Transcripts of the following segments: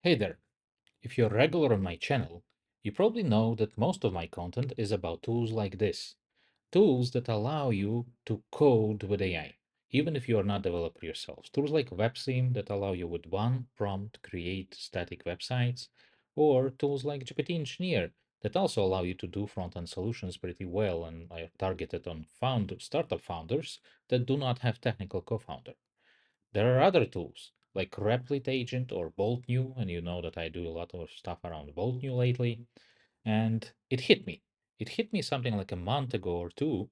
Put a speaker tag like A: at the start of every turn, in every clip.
A: Hey there. If you're regular on my channel, you probably know that most of my content is about tools like this. Tools that allow you to code with AI, even if you are not a developer yourself. Tools like WebSim that allow you with one prompt create static websites, or tools like GPT Engineer that also allow you to do front-end solutions pretty well and are targeted on startup founders that do not have technical co-founder. There are other tools like Replit Agent or Bolt New, and you know that I do a lot of stuff around Bolt New lately. And it hit me. It hit me something like a month ago or two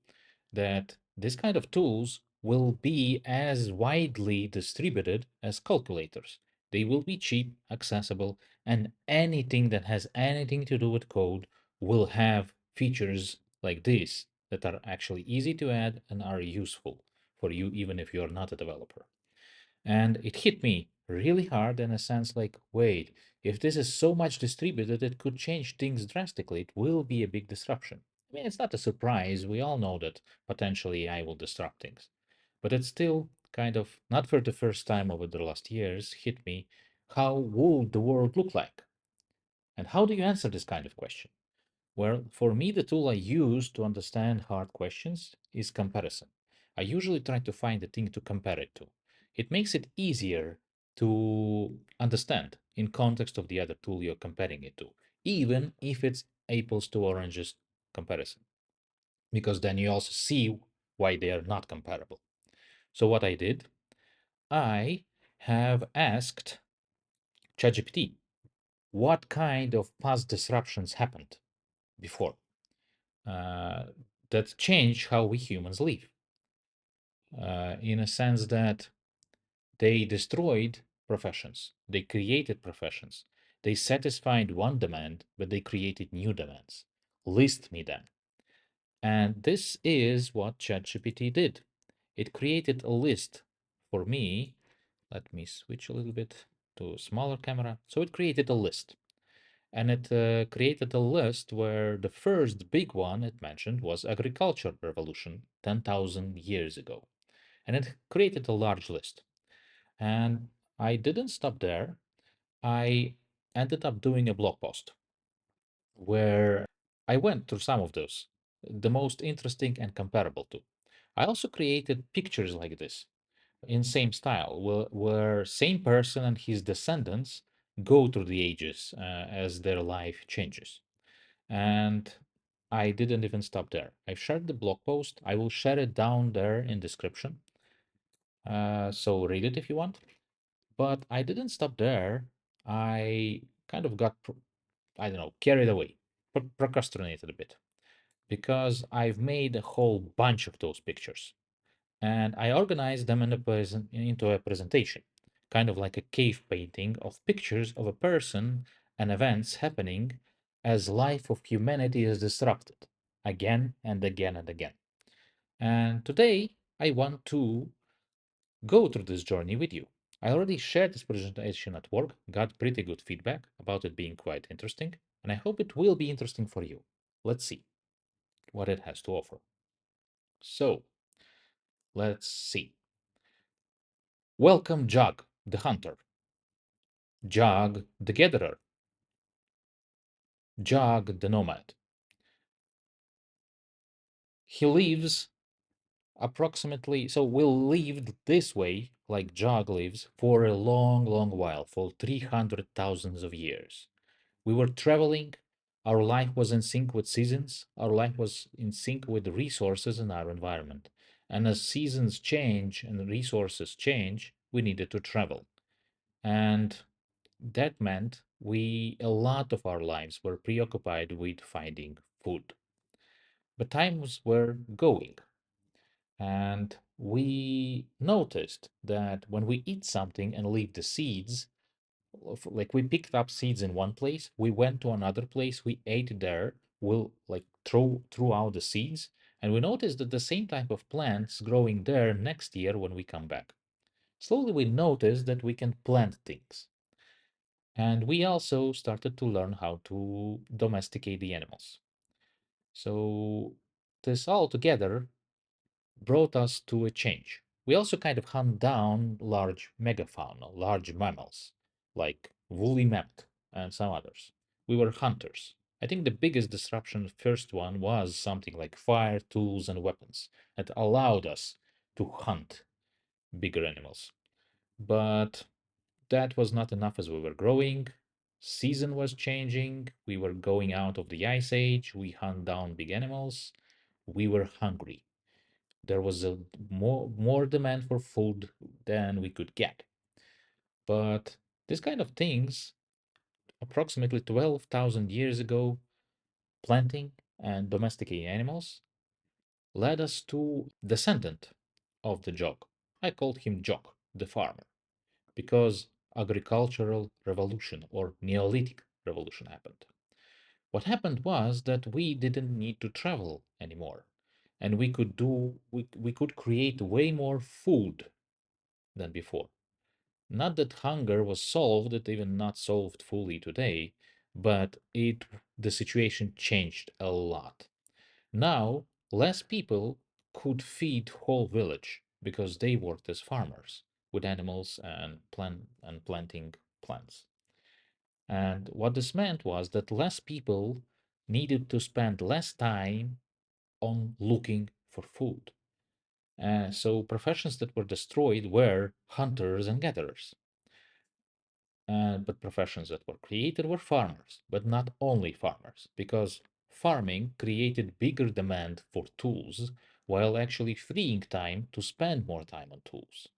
A: that this kind of tools will be as widely distributed as calculators. They will be cheap, accessible, and anything that has anything to do with code will have features like this that are actually easy to add and are useful for you, even if you're not a developer. And it hit me really hard in a sense like, wait, if this is so much distributed, it could change things drastically. It will be a big disruption. I mean, it's not a surprise. We all know that potentially AI will disrupt things. But it's still kind of, not for the first time over the last years, hit me, how would the world look like? And how do you answer this kind of question? Well, for me, the tool I use to understand hard questions is comparison. I usually try to find a thing to compare it to. It makes it easier to understand in context of the other tool you're comparing it to, even if it's apples to oranges comparison, because then you also see why they are not comparable. So what I did, I have asked ChatGPT what kind of past disruptions happened before uh, that change how we humans live, in a sense that they destroyed professions, they created professions, they satisfied one demand, but they created new demands. List me them. And this is what ChatGPT did. It created a list for me. Let me switch a little bit to a smaller camera. So it created a list. And it created a list where the first big one it mentioned was agriculture revolution 10,000 years ago. And it created a large list. And I didn't stop there. I ended up doing a blog post where I went through some of those, the most interesting and comparable to. I also created pictures like this in same style, where same person and his descendants go through the ages as their life changes. And I didn't even stop there. I shared the blog post. I will share it down there in description. So read it if you want. But I didn't stop there. I kind of got, I don't know, carried away, procrastinated a bit because I've made a whole bunch of those pictures and I organized them into a presentation, kind of like a cave painting of pictures of a person and events happening as life of humanity is disrupted again and again and again. And today I want to go through this journey with you. I already shared this presentation at work, got pretty good feedback about it being quite interesting, and I hope it will be interesting for you. Let's see what it has to offer. So, let's see. Welcome, Jug, the hunter, Jug, the gatherer, Jug, the nomad. He lives approximately, so we'll live this way, like Jug lives, for a long, long while, for 300,000 of years. We were traveling. Our life was in sync with seasons. Our life was in sync with the resources in our environment. And as seasons change and the resources change, we needed to travel. And that meant a lot of our lives were preoccupied with finding food. But times were going. And we noticed that when we eat something and leave the seeds, like we picked up seeds in one place, we went to another place, we ate there, we'll like throw out the seeds, and we noticed that the same type of plants growing there next year when we come back. Slowly we noticed that we can plant things. And we also started to learn how to domesticate the animals. So this all together brought us to a change. We also kind of hunt down large megafauna, large mammals, like woolly mammoth, and some others. We were hunters. I think the biggest disruption, the first one, was something like fire, tools, and weapons that allowed us to hunt bigger animals. But that was not enough as we were growing. Season was changing. We were going out of the ice age. We hunt down big animals. We were hungry. There was a more demand for food than we could get. But this kind of things, approximately 12,000 years ago, planting and domesticating animals led us to descendant of the Jog. I called him Jog, the farmer, because agricultural revolution or Neolithic revolution happened. What happened was that we didn't need to travel anymore, and we could create way more food than before. Not that hunger was solved, it even not solved fully today, but the situation changed a lot. Now, less people could feed whole village because they worked as farmers with animals and planting plants. And what this meant was that less people needed to spend less time on looking for food. So professions that were destroyed were hunters and gatherers. But professions that were created were farmers, but not only farmers, because farming created bigger demand for tools while actually freeing time to spend more time on tools.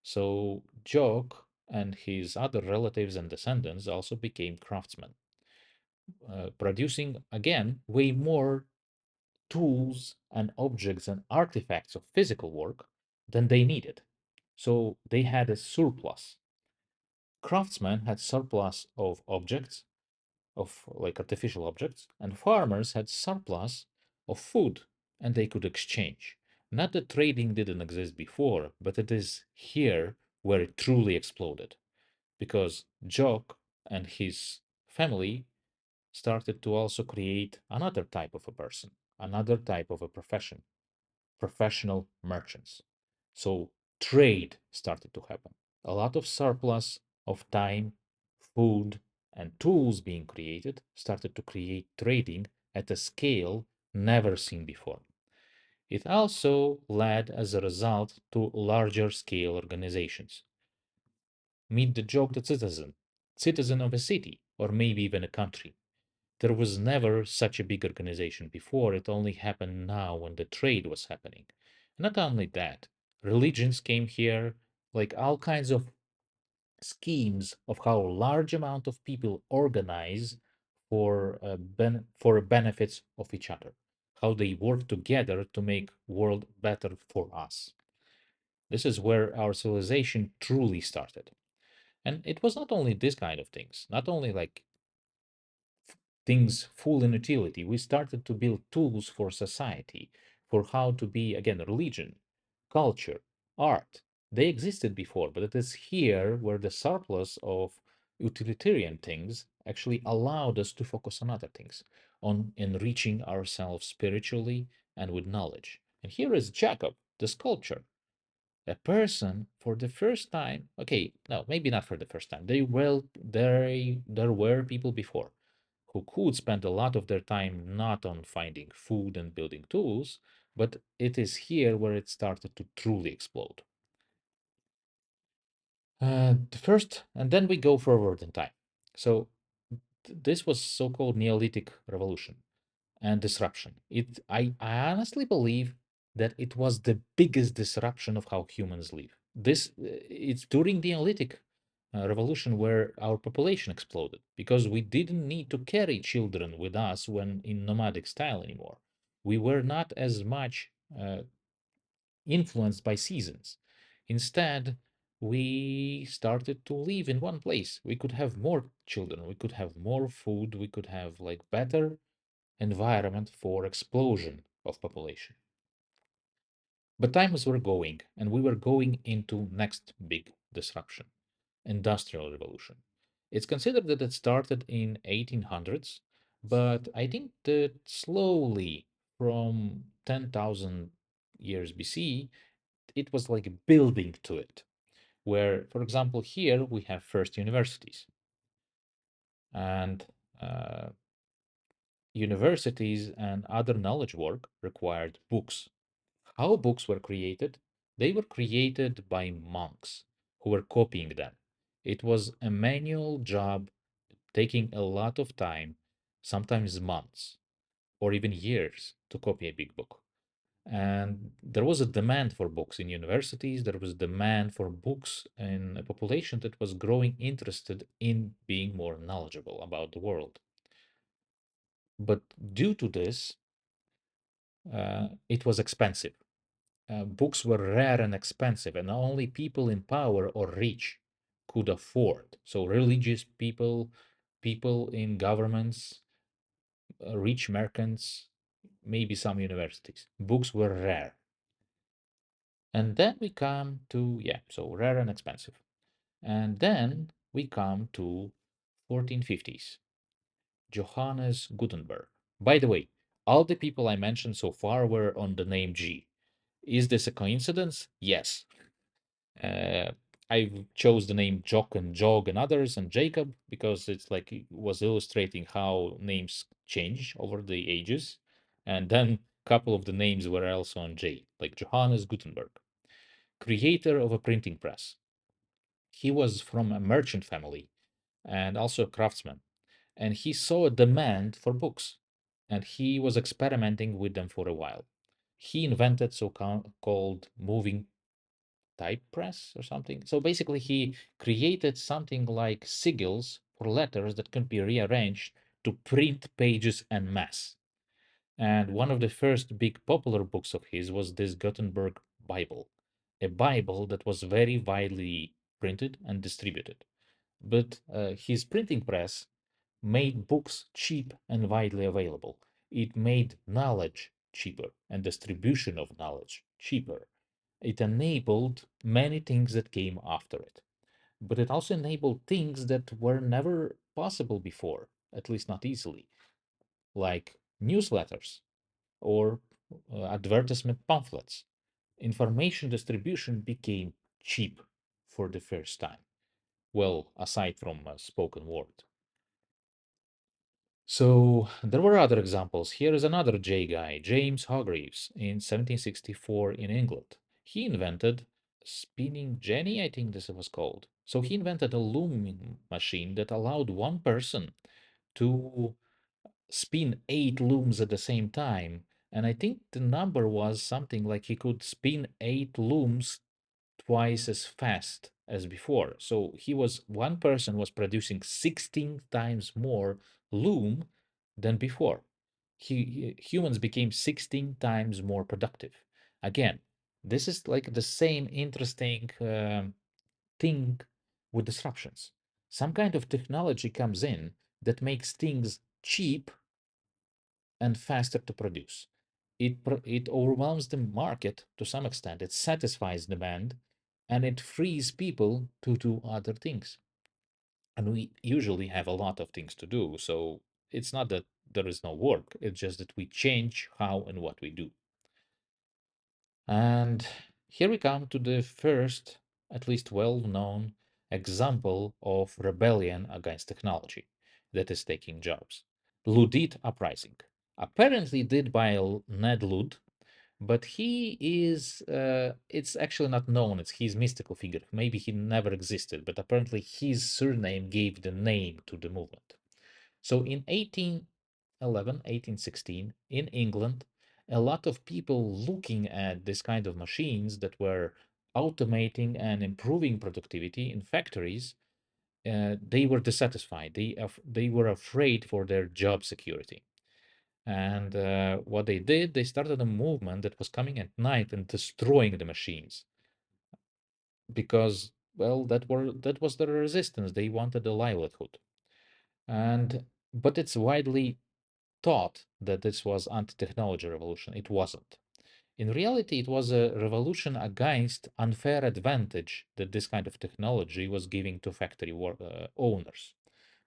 A: So Jock and his other relatives and descendants also became craftsmen, producing again way more tools and objects and artifacts of physical work than they needed. So they had a surplus. Craftsmen had surplus of objects, of like artificial objects, and farmers had surplus of food and they could exchange. Not that trading didn't exist before, but it is here where it truly exploded because Jock and his family started to also create another type of a person, another type of a profession, professional merchants. So trade started to happen. A lot of surplus of time, food, and tools being created started to create trading at a scale never seen before. It also led as a result to larger scale organizations. Meet the joke that citizen of a city, or maybe even a country. There was never such a big organization before. It only happened now when the trade was happening. Not only that, religions came here, like all kinds of schemes of how a large amount of people organize for benefits of each other, how they work together to make world better for us. This is where our civilization truly started. And it was not only this kind of things, not only like things full in utility. We started to build tools for society, for how to be, again, religion, culture, art. They existed before, but it is here where the surplus of utilitarian things actually allowed us to focus on other things, on enriching ourselves spiritually and with knowledge. And here is Jacob, the sculptor, a person for the first time. Okay, no, maybe not for the first time. There were people before who could spend a lot of their time not on finding food and building tools, but it is here where it started to truly explode. The first, and then we go forward in time. So this was so-called Neolithic revolution and disruption. I honestly believe that it was the biggest disruption of how humans live. It's during the Neolithic revolution where our population exploded because we didn't need to carry children with us when in nomadic style anymore. We were not as much influenced by seasons. Instead, we started to live in one place. We could have more children, we could have more food, we could have like better environment for explosion of population. But times were going, and we were going into next big disruption, industrial revolution. It's considered that it started in 1800s, but I think that slowly from 10,000 years BC, it was like building to it. Where, for example, here we have first universities. And uh, universities and other knowledge work required books. How books were created? They were created by monks who were copying them. It was a manual job taking a lot of time, sometimes months or even years to copy a big book. And there was a demand for books in universities. There was demand for books in a population that was growing interested in being more knowledgeable about the world. But due to this, it was expensive. Books were rare and expensive, and only people in power or rich could afford. So religious people, people in governments, rich merchants, maybe some universities. Books were rare. And then we come to, yeah, so rare and expensive. And then we come to 1450s, Johannes Gutenberg. By the way, all the people I mentioned so far were on the name G. Is this a coincidence? Yes. Uh, I chose the name Jock and Jog and others and Jacob because it's like it was illustrating how names change over the ages. And then a couple of the names were also on J, like Johannes Gutenberg, creator of a printing press. He was from a merchant family and also a craftsman, and he saw a demand for books, and he was experimenting with them for a while. He invented so-called moving type press or something. So basically, he created something like sigils for letters that can be rearranged to print pages en masse. And one of the first big popular books of his was this Gutenberg Bible, a Bible that was very widely printed and distributed. But his printing press made books cheap and widely available. It made knowledge cheaper and distribution of knowledge cheaper. It enabled many things that came after it. But it also enabled things that were never possible before, at least not easily, like newsletters or advertisement pamphlets. Information distribution became cheap for the first time. Well, aside from spoken word. So there were other examples. Here is another J guy, James Hargreaves, in 1764 in England. He invented spinning jenny, I think this was called. So he invented a loom machine that allowed one person to spin 8 looms at the same time. And I think the number was something like he could spin 8 looms twice as fast as before. So one person was producing 16 times more loom than before. Humans became 16 times more productive. Again, this is like the same interesting thing with disruptions. Some kind of technology comes in that makes things cheap and faster to produce. It overwhelms the market to some extent. It satisfies demand and it frees people to do other things. And we usually have a lot of things to do. So it's not that there is no work, it's just that we change how and what we do. And here we come to the first, at least well known, example of rebellion against technology that is taking jobs. Luddite uprising. Apparently did by Ned Ludd, but he is, it's actually not known. It's his mystical figure. Maybe he never existed, but apparently his surname gave the name to the movement. So in 1811, 1816, in England, a lot of people looking at this kind of machines that were automating and improving productivity in factories, they were dissatisfied. They were afraid for their job security. And what they did, they started a movement that was coming at night and destroying the machines because, well, that was the resistance. They wanted a livelihood. And but it's widely thought that this was anti-technology revolution. It wasn't. In reality, it was a revolution against unfair advantage that this kind of technology was giving to factory owners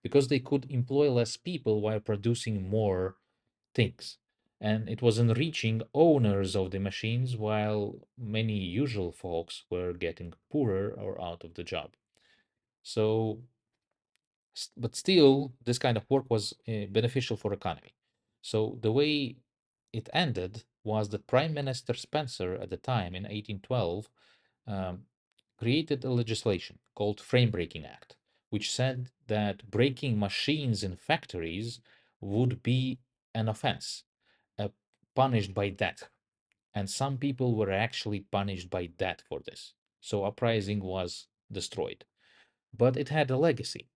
A: because they could employ less people while producing more things. And it was enriching owners of the machines while many usual folks were getting poorer or out of the job. So But still, this kind of work was beneficial for economy. So the way it ended was that Prime Minister Spencer at the time in 1812 um, created a legislation called Frame Breaking Act, which said that breaking machines in factories would be an offense, uh, punished by death. And some people were actually punished by death for this. So uprising was destroyed. But it had a legacy,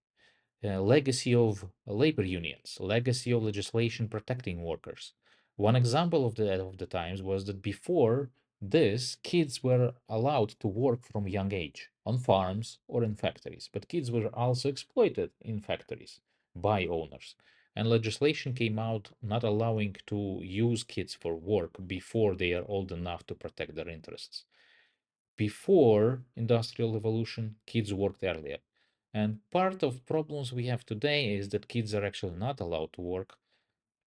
A: legacy of labor unions, legacy of legislation protecting workers. One example of the times was that before this, kids were allowed to work from young age on farms or in factories, but kids were also exploited in factories by owners. And legislation came out not allowing to use kids for work before they are old enough to protect their interests. Before industrial revolution, kids worked earlier. And part of problems we have today is that kids are actually not allowed to work,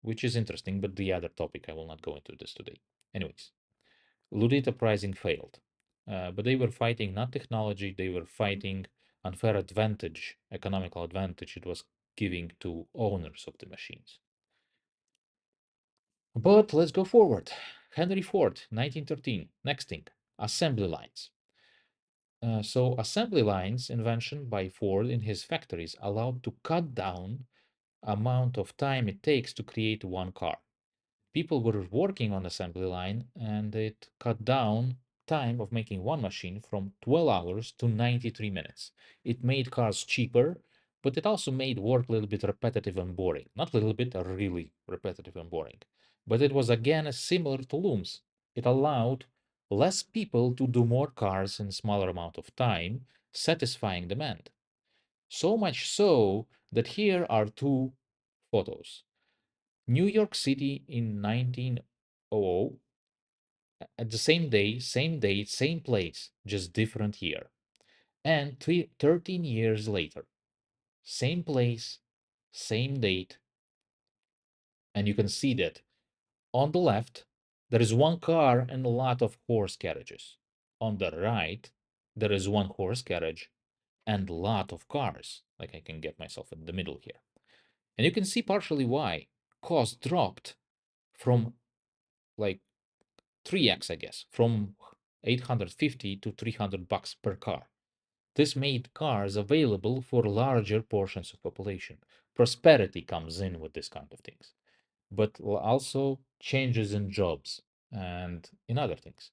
A: which is interesting, but the other topic, I will not go into this today. Anyways, Luddite uprising failed. But they were fighting not technology, they were fighting unfair advantage, economical advantage it was giving to owners of the machines. But let's go forward. Henry Ford, 1913, next thing, assembly lines. So assembly lines invention by Ford in his factories allowed to cut down amount of time it takes to create one car. People were working on assembly line and it cut down time of making one machine from 12 hours to 93 minutes. It made cars cheaper, but it also made work a little bit repetitive and boring. Not a little bit, really repetitive and boring. But it was again similar to looms. It allowed less people to do more cars in smaller amount of time, satisfying demand. So much so that here are two photos. New York City in 1900, at the same day, same date, same place, just different year. And 13 years later, same place, same date, and you can see that on the left, there is one car and a lot of horse carriages. On the right, there is one horse carriage and a lot of cars. Like I can get myself in the middle here. And you can see partially why. Cost dropped from like 3x, I guess, from 850 to $300 per car. This made cars available for larger portions of population. Prosperity comes in with this kind of things, but also changes in jobs and in other things.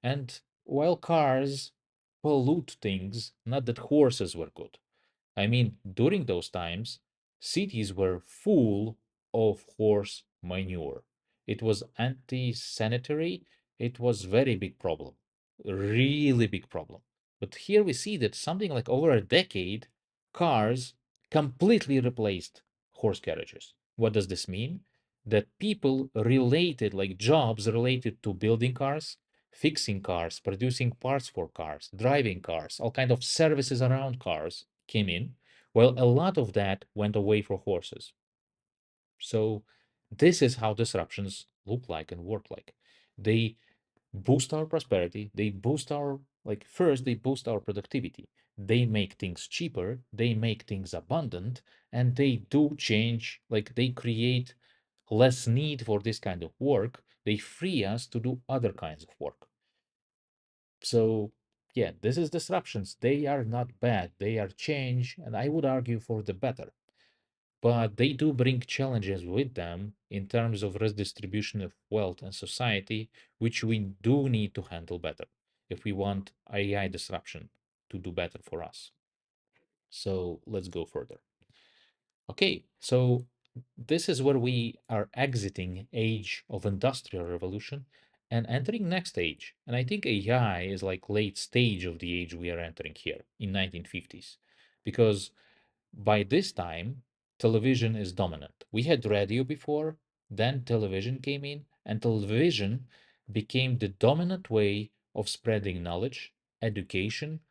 A: And while cars pollute things, not that horses were good. I mean, during those times, cities were full of horse manure. It was anti-sanitary. It was very big problem, really big problem. But here we see that something like over a decade, cars completely replaced horse carriages. What does this mean? That people related, like jobs related to building cars, fixing cars, producing parts for cars, driving cars, all kind of services around cars came in. Well, a lot of that went away for horses. So this is how disruptions look like and work like. They boost our prosperity. They boost our, like, first, they boost our productivity. They make things cheaper. They make things abundant. And they do change, like, they create less need for this kind of work. They free us to do other kinds of work. So, yeah, this is disruptions. They are not bad. They are change, and I would argue for the better. But they do bring challenges with them in terms of redistribution of wealth and society, which we do need to handle better if we want AI disruption to do better for us. So let's go further. Okay, so this is where we are exiting age of industrial revolution and entering next age. And I think AI is like late stage of the age we are entering here in 1950s, because by this time, television is dominant. We had radio before, then television came in, and television became the dominant way of spreading knowledge, education.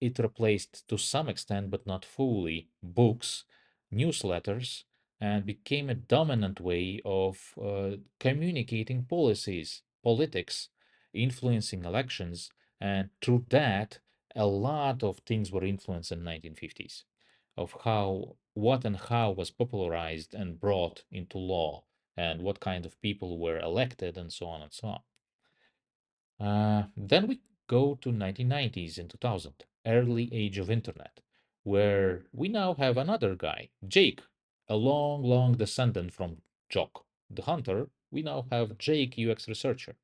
A: It replaced, to some extent, but not fully, books, newsletters, and became a dominant way of communicating policies, politics, influencing elections. And through that, a lot of things were influenced in 1950s of how what and how was popularized and brought into law, and what kind of people were elected, and so on and so on. Then we go to 1990s and 2000, early age of internet, where we now have another guy, Jake, a long, long descendant from Jock, the hunter. We now have Jake, UX researcher,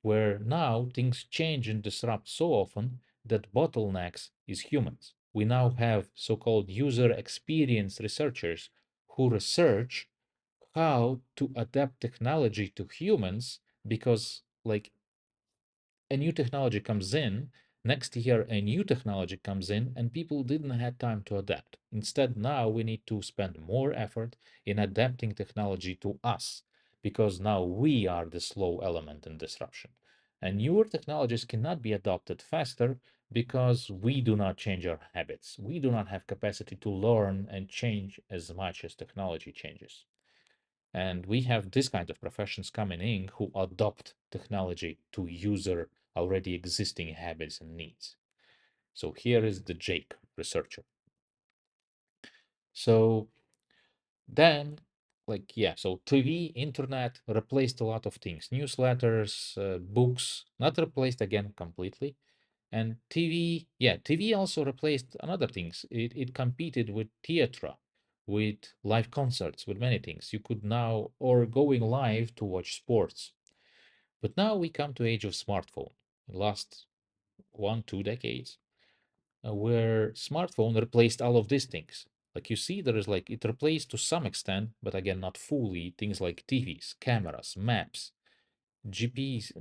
A: where now things change and disrupt so often that bottlenecks is humans. We now have so-called user experience researchers who research how to adapt technology to humans because like a new technology comes in, next year a new technology comes in, and people didn't have time to adapt. Instead, now we need to spend more effort in adapting technology to us because now we are the slow element in disruption. And newer technologies cannot be adopted faster because we do not change our habits. We do not have capacity to learn and change as much as technology changes. And we have this kind of professions coming in who adopt technology to user already existing habits and needs. So here is the Jake researcher. So then, yeah, so TV, internet replaced a lot of things, newsletters, books, not replaced again completely. And TV, yeah, TV also replaced another things. It competed with theater, with live concerts, with many things. You could now, or going live to watch sports. But now we come to age of smartphone, last 1, 2 decades, where smartphone replaced all of these things. Like you see, there is like it replaced to some extent, but again, not fully, things like TVs, cameras, maps, GPS,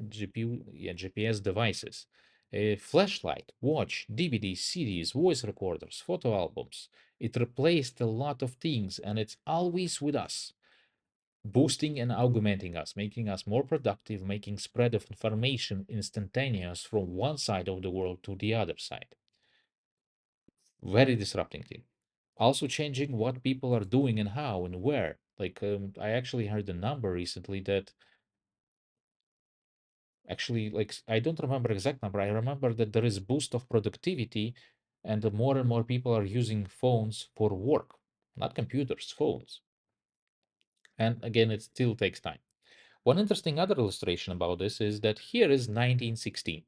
A: yeah, GPS devices, a flashlight, watch, DVDs, CDs, voice recorders, photo albums. It replaced a lot of things, and it's always with us, boosting and augmenting us, making us more productive, making spread of information instantaneous from one side of the world to the other side. Very disrupting thing. Also changing what people are doing and how and where. I actually heard a number recently that actually, I don't remember exact number. I remember that there is boost of productivity, and the more and more people are using phones for work, not computers, phones. And again, it still takes time. One interesting other illustration about this is that here is 1916.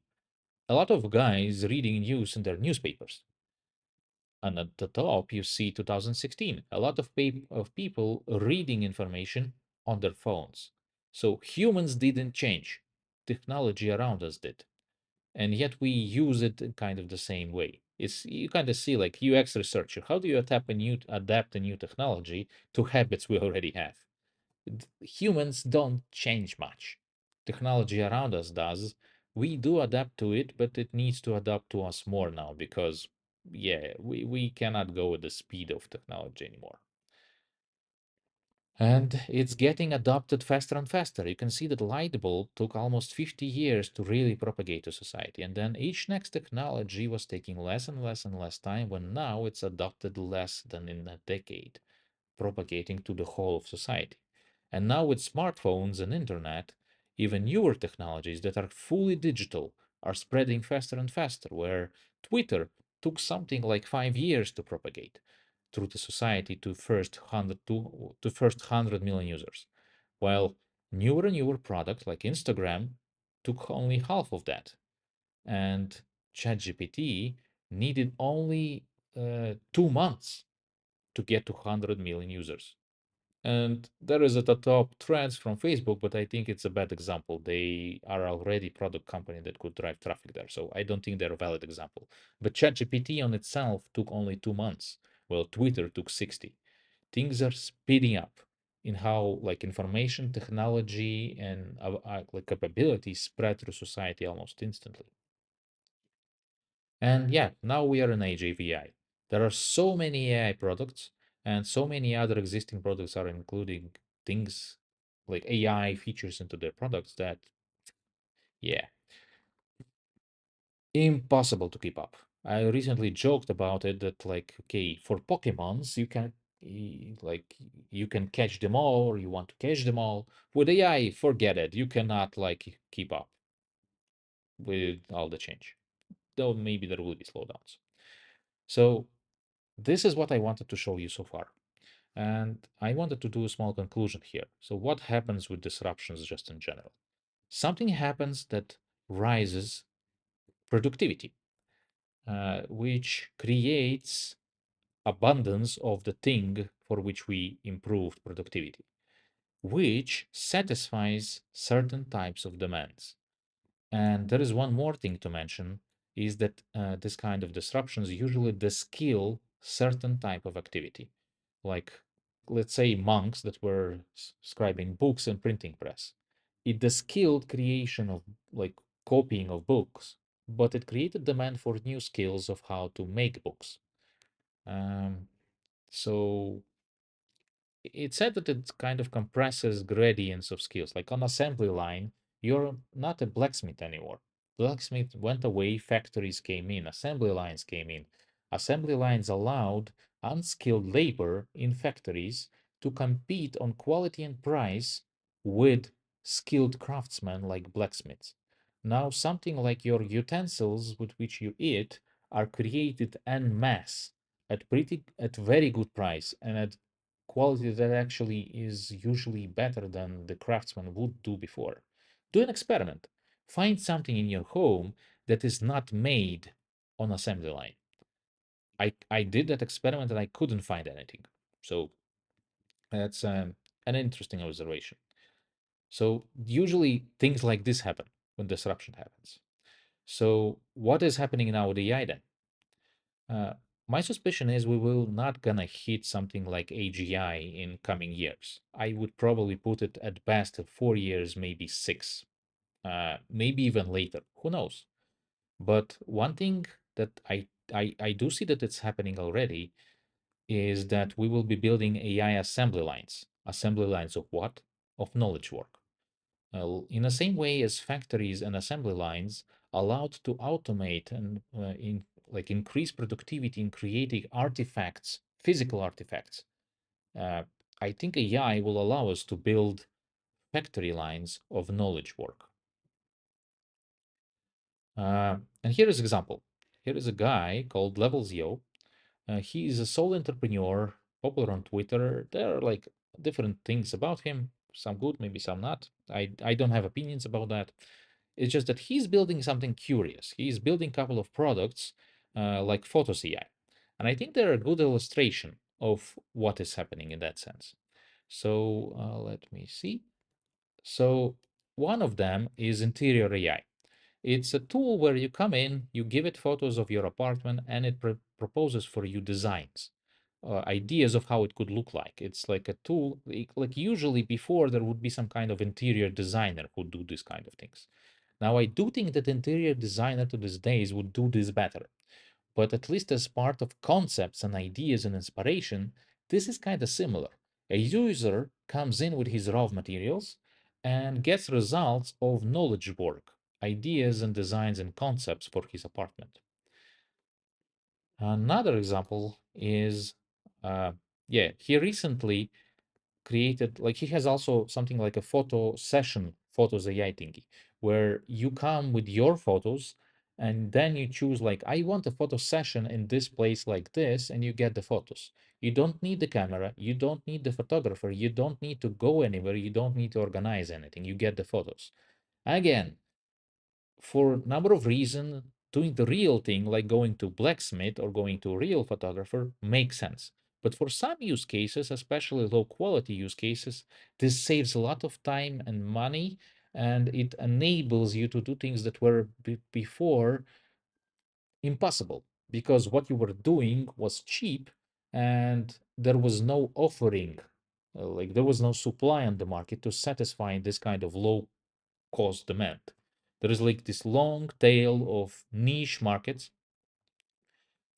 A: A lot of guys reading news in their newspapers. And at the top, you see 2016. A lot of, of people reading information on their phones. So humans didn't change. Technology around us did. And yet we use it in kind of the same way. It's you kind of see like UX researcher. How do you adapt a new technology to habits we already have? Humans don't change much. Technology around us does. We do adapt to it, but it needs to adapt to us more now because, yeah, we cannot go with the speed of technology anymore. And it's getting adopted faster and faster. You can see that light bulb took almost 50 years to really propagate to society. And then each next technology was taking less and less and less time, when now it's adopted less than in a decade, propagating to the whole of society. And now with smartphones and internet, even newer technologies that are fully digital are spreading faster and faster, where Twitter took something like 5 years to propagate through the society to first 100 million users, while newer products like Instagram took only half of that, and ChatGPT needed only 2 months to get to 100 million users. And there is at the top trends from Facebook, but I think it's a bad example. They are already product company that could drive traffic there. So I don't think they're a valid example. But ChatGPT on itself took only 2 months. Well, Twitter took 60. Things are speeding up in how like information technology and like capabilities spread through society almost instantly. And yeah, now we are in age of AI. There are so many AI products, and so many other existing products are including things like AI features into their products that, yeah, impossible to keep up. I recently joked about it that like, okay, for Pokemons, you can like you can catch them all, or you want to catch them all. With AI, forget it. You cannot like keep up with all the change. Though maybe there will be slowdowns. So This is what I wanted to show you so far. And I wanted to do a small conclusion here. So, what happens with disruptions just in general? Something happens that rises productivity, which creates abundance of the thing for which we improved productivity, which satisfies certain types of demands. And there is one more thing to mention is that this kind of disruptions usually de-skill certain type of activity. Like, let's say monks that were scribing books and printing press. It de-skilled creation of like copying of books, but it created demand for new skills of how to make books. Um, so it said that it kind of compresses gradients of skills. Like on assembly line, you're not a blacksmith anymore. Blacksmith went away, factories came in, assembly lines came in. Assembly lines allowed unskilled labor in factories to compete on quality and price with skilled craftsmen like blacksmiths. Now, something like your utensils with which you eat are created en masse at very good price and at quality that actually is usually better than the craftsman would do before. Do an experiment. Find something in your home that is not made on assembly line. I did that experiment and I couldn't find anything. So that's an interesting observation. So usually things like this happen when disruption happens. So what is happening now with AI then? Uh, my suspicion is we will not gonna hit something like AGI in coming years. I would probably put it at best at 4 years, maybe six, maybe even later. Who knows? But one thing that I do see that it's happening already is that we will be building AI assembly lines. Assembly lines of what? Of knowledge work. In the same way as factories and assembly lines allowed to automate and increase productivity in creating artifacts, physical artifacts, uh, I think AI will allow us to build factory lines of knowledge work. And here is an example. Here is a guy called Level Zio. He is a sole entrepreneur, popular on Twitter. There are like different things about him, some good, maybe some not. I don't have opinions about that. It's just that he's building something curious. He's building a couple of products like Photos AI. And I think they're a good illustration of what is happening in that sense. So let me see. So one of them is Interior AI. It's a tool where you come in, you give it photos of your apartment, and it proposes for you designs, ideas of how it could look like. It's like a tool, like usually before there would be some kind of interior designer who do this kind of things. Now, I do think that interior designer to these days would do this better, but at least as part of concepts and ideas and inspiration, this is kind of similar. A user comes in with his raw materials and gets results of knowledge work, ideas and designs and concepts for his apartment. Another example is, yeah, he recently created, like he has also something like a photo session, photos AI thingy, where you come with your photos and then you choose like, I want a photo session in this place like this, and you get the photos. You don't need the camera, you don't need the photographer, you don't need to go anywhere, you don't need to organize anything, you get the photos. Again, for a number of reasons, doing the real thing, like going to blacksmith or going to a real photographer, makes sense. But for some use cases, especially low quality use cases, this saves a lot of time and money, and it enables you to do things that were before impossible because what you were doing was cheap and there was no offering, like there was no supply on the market to satisfy this kind of low cost demand. There is like this long tail of niche markets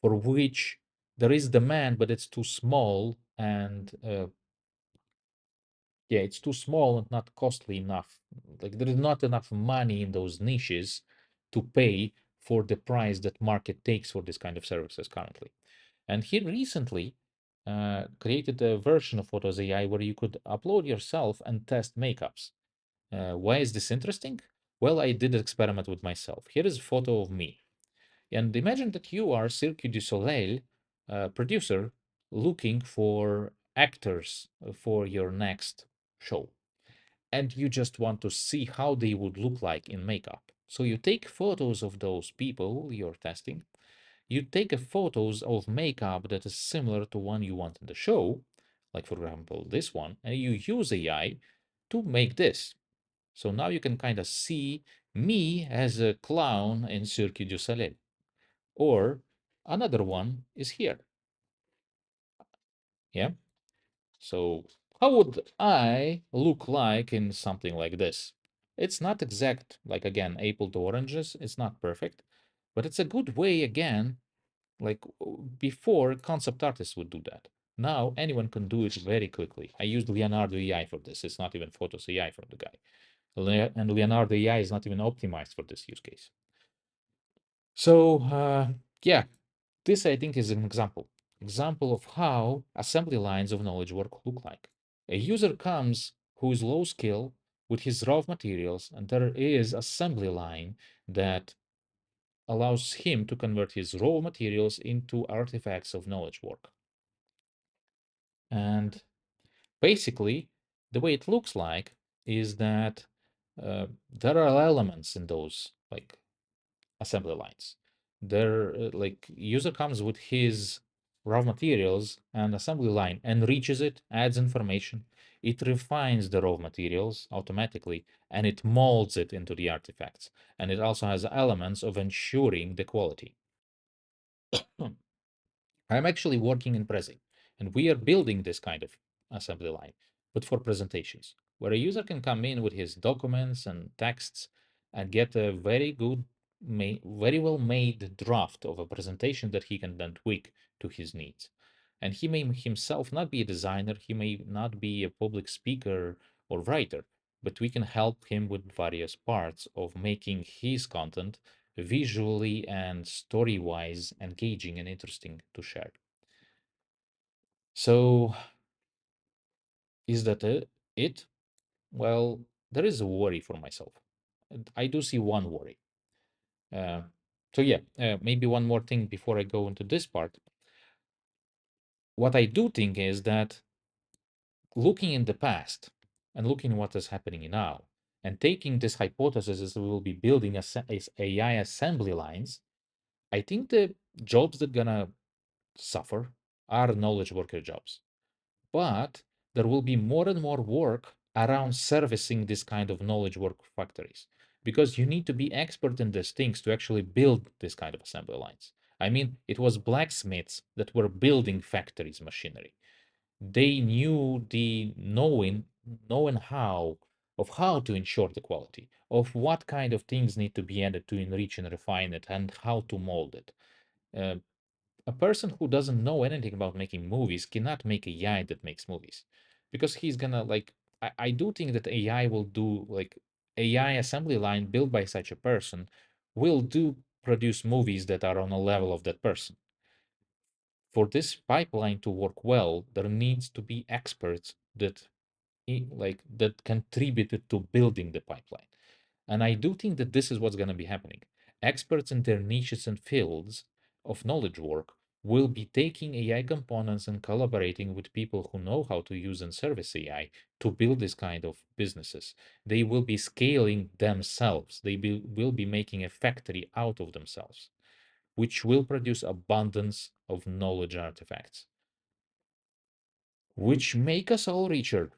A: for which there is demand, but it's too small and yeah, it's too small and not costly enough. Like there is not enough money in those niches to pay for the price that market takes for this kind of services currently. And he recently created a version of Photos AI where you could upload yourself and test makeups. Why is this interesting? Well, I did an experiment with myself. Here is a photo of me. And imagine that you are Cirque du Soleil producer looking for actors for your next show, and you just want to see how they would look like in makeup. So you take photos of those people you're testing. You take a photos of makeup that is similar to one you want in the show, like for example this one, and you use AI to make this. So now you can kind of see me as a clown in Cirque du Soleil. Or another one is here. Yeah. So how would I look like in something like this? It's not exact, like again, apple to oranges. It's not perfect, but it's a good way again. Like before, concept artists would do that. Now anyone can do it very quickly. I used Leonardo AI for this. It's not even Photos AI from the guy. And Leonardo AI is not even optimized for this use case. So yeah, this I think is an example of how assembly lines of knowledge work look like. A user comes who is low skill with his raw materials, and there is assembly line that allows him to convert his raw materials into artifacts of knowledge work. And basically, the way it looks like is that there are elements in those like assembly lines. There, like user comes with his raw materials and assembly line, enriches it, adds information. It refines the raw materials automatically, and it molds it into the artifacts. And it also has elements of ensuring the quality. I'm actually working in Prezi, and we are building this kind of assembly line, but for presentations, where a user can come in with his documents and texts and get a very good, very well made draft of a presentation that he can then tweak to his needs. And he may himself not be a designer, he may not be a public speaker or writer, but we can help him with various parts of making his content visually and story-wise engaging and interesting to share. So is that it? Well, there is a worry for myself. And I do see one worry. Uh, so yeah, maybe one more thing before I go into this part. What I do think is that looking in the past and looking what is happening now, and taking this hypothesis as we will be building as AI assembly lines, I think the jobs that gonna suffer are knowledge worker jobs. But there will be more and more work around servicing this kind of knowledge work factories because you need to be expert in these things to actually build this kind of assembly lines. I mean, it was blacksmiths that were building factories machinery. They knew the knowing how of how to ensure the quality of what kind of things need to be added to enrich and refine it and how to mold it. Uh, a person who doesn't know anything about making movies cannot make a AI that makes movies because he's gonna like I do think that AI will do like AI assembly line built by such a person will do produce movies that are on a level of that person. For this pipeline to work well, there needs to be experts that like that contributed to building the pipeline. And I do think that this is what's going to be happening. Experts in their niches and fields of knowledge work will be taking AI components and collaborating with people who know how to use and service AI to build this kind of businesses. They will be scaling themselves. Will be making a factory out of themselves, which will produce abundance of knowledge artifacts, which make us all richer,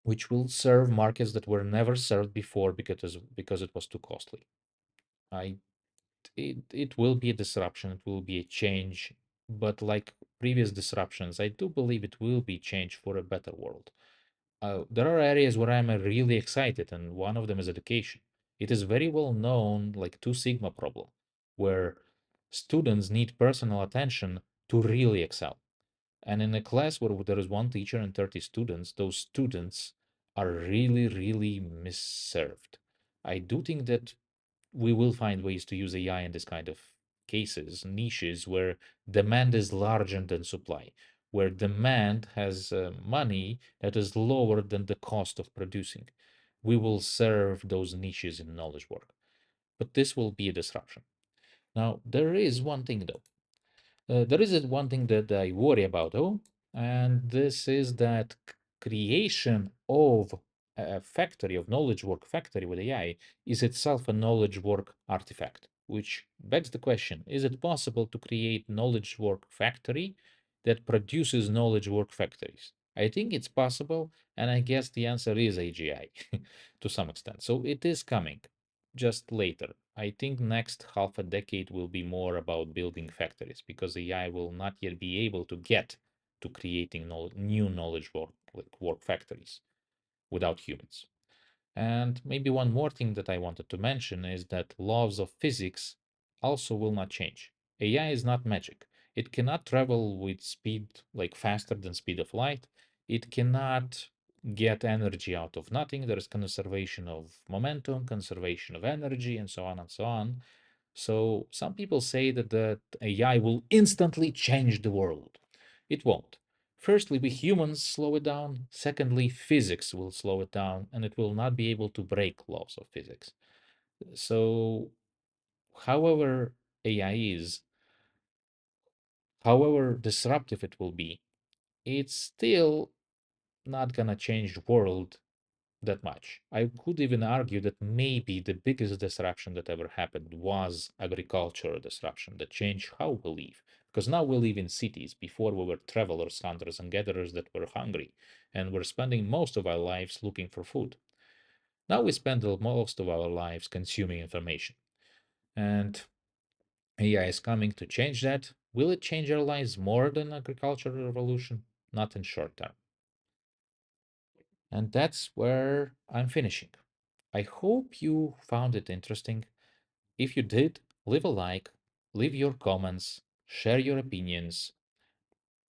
A: which will serve markets that were never served before because it was too costly. I it will be a disruption, it will be a change, but like previous disruptions, I do believe it will be change for a better world. There are areas where I'm really excited, and one of them is education. It is very well known, like Two Sigma problem, where students need personal attention to really excel. And in a class where there is one teacher and 30 students, those students are really, really misserved. I do think that we will find ways to use AI in this kind of cases, niches where demand is larger than supply, where demand has money that is lower than the cost of producing. We will serve those niches in knowledge work. But this will be a disruption. Now, there is one thing though. There is one thing that I worry about, though, and this is that creation of a factory of knowledge work factory with AI is itself a knowledge work artifact, which begs the question, is it possible to create knowledge work factory that produces knowledge work factories? I think it's possible, and I guess the answer is AGI to some extent. So it is coming just later. I think next half a decade will be more about building factories because AI will not yet be able to get to creating new knowledge work, like work factories without humans. And maybe one more thing that I wanted to mention is that laws of physics also will not change. AI is not magic. It cannot travel with speed like faster than speed of light. It cannot get energy out of nothing. There is conservation of momentum, conservation of energy, and so on and so on. So some people say that AI will instantly change the world. It won't. Firstly, we humans slow it down. Secondly, physics will slow it down, and it will not be able to break laws of physics. So, however AI is, however disruptive it will be, it's still not gonna change the world that much. I could even argue that maybe the biggest disruption that ever happened was agricultural disruption that changed how we live. Because now we live in cities. Before we were travelers, hunters, and gatherers that were hungry, and we're spending most of our lives looking for food. Now we spend most of our lives consuming information. And AI is coming to change that. Will it change our lives more than agricultural revolution? Not in short term. And that's where I'm finishing. I hope you found it interesting. If you did, leave a like, leave your comments, share your opinions,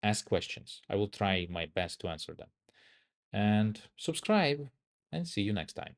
A: ask questions. I will try my best to answer them. And subscribe, and see you next time.